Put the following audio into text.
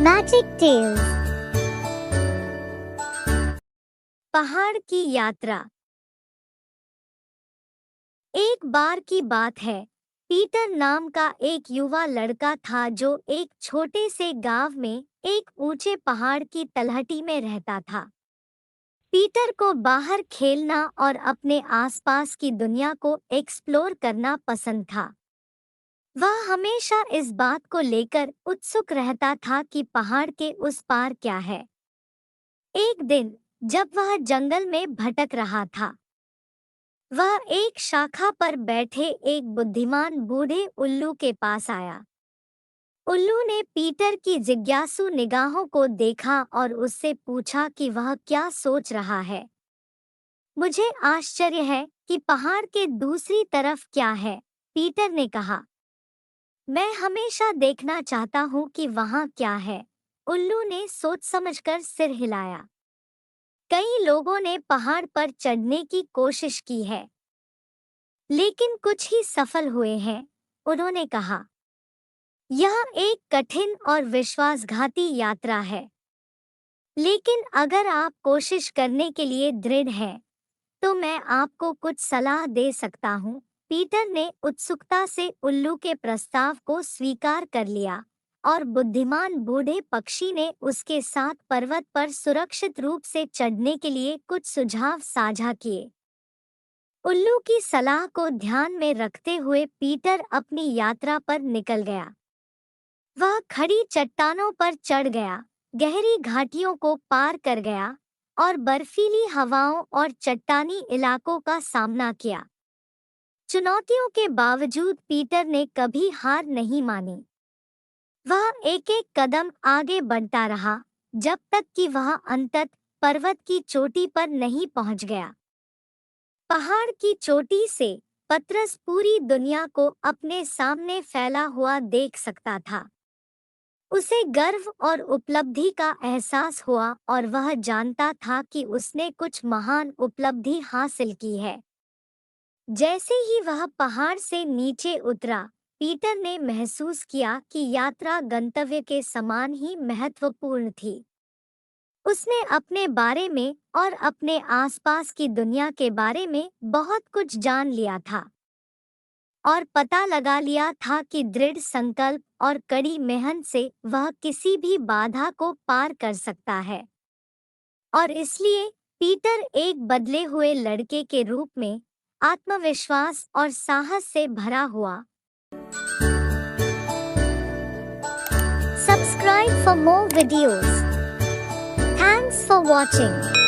Magic tales. पहाड़ की यात्रा। एक बार की बात है, पीटर नाम का एक युवा लड़का था जो एक छोटे से गांव में एक ऊंचे पहाड़ की तलहटी में रहता था। पीटर को बाहर खेलना और अपने आसपास की दुनिया को एक्सप्लोर करना पसंद था। वह हमेशा इस बात को लेकर उत्सुक रहता था कि पहाड़ के उस पार क्या है। एक दिन जब वह जंगल में भटक रहा था, वह एक शाखा पर बैठे एक बुद्धिमान बूढ़े उल्लू के पास आया। उल्लू ने पीटर की जिज्ञासु निगाहों को देखा और उससे पूछा कि वह क्या सोच रहा है। मुझे आश्चर्य है कि पहाड़ के दूसरी तरफ क्या है, पीटर ने कहा। मैं हमेशा देखना चाहता हूँ कि वहाँ क्या है, उल्लू ने सोच समझकर सिर हिलाया। कई लोगों ने पहाड़ पर चढ़ने की कोशिश की है, लेकिन कुछ ही सफल हुए हैं, उन्होंने कहा। यह एक कठिन और विश्वासघाती यात्रा है, लेकिन अगर आप कोशिश करने के लिए दृढ़ हैं, तो मैं आपको कुछ सलाह दे सकता हूँ। पीटर ने उत्सुकता से उल्लू के प्रस्ताव को स्वीकार कर लिया और बुद्धिमान बूढ़े पक्षी ने उसके साथ पर्वत पर सुरक्षित रूप से चढ़ने के लिए कुछ सुझाव साझा किए। उल्लू की सलाह को ध्यान में रखते हुए पीटर अपनी यात्रा पर निकल गया। वह खड़ी चट्टानों पर चढ़ गया, गहरी घाटियों को पार कर गया और बर्फीली हवाओं और चट्टानी इलाकों का सामना किया। चुनौतियों के बावजूद पीटर ने कभी हार नहीं मानी। वह एक-एक कदम आगे बढ़ता रहा, जब तक कि वह अंततः पर्वत की चोटी पर नहीं पहुंच गया। पहाड़ की चोटी से पतरस पूरी दुनिया को अपने सामने फैला हुआ देख सकता था। उसे गर्व और उपलब्धि का एहसास हुआ और वह जानता था कि उसने कुछ महान उपलब्धि हासिल की है। जैसे ही वह पहाड़ से नीचे उतरा, पीटर ने महसूस किया कि यात्रा गंतव्य के समान ही महत्वपूर्ण थी। उसने अपने बारे में और अपने आसपास की दुनिया के बारे में बहुत कुछ जान लिया था और पता लगा लिया था कि दृढ़ संकल्प और कड़ी मेहनत से वह किसी भी बाधा को पार कर सकता है। और इसलिए पीटर एक बदले हुए लड़के के रूप में आत्मविश्वास और साहस से भरा हुआ। Subscribe for more videos. Thanks for watching.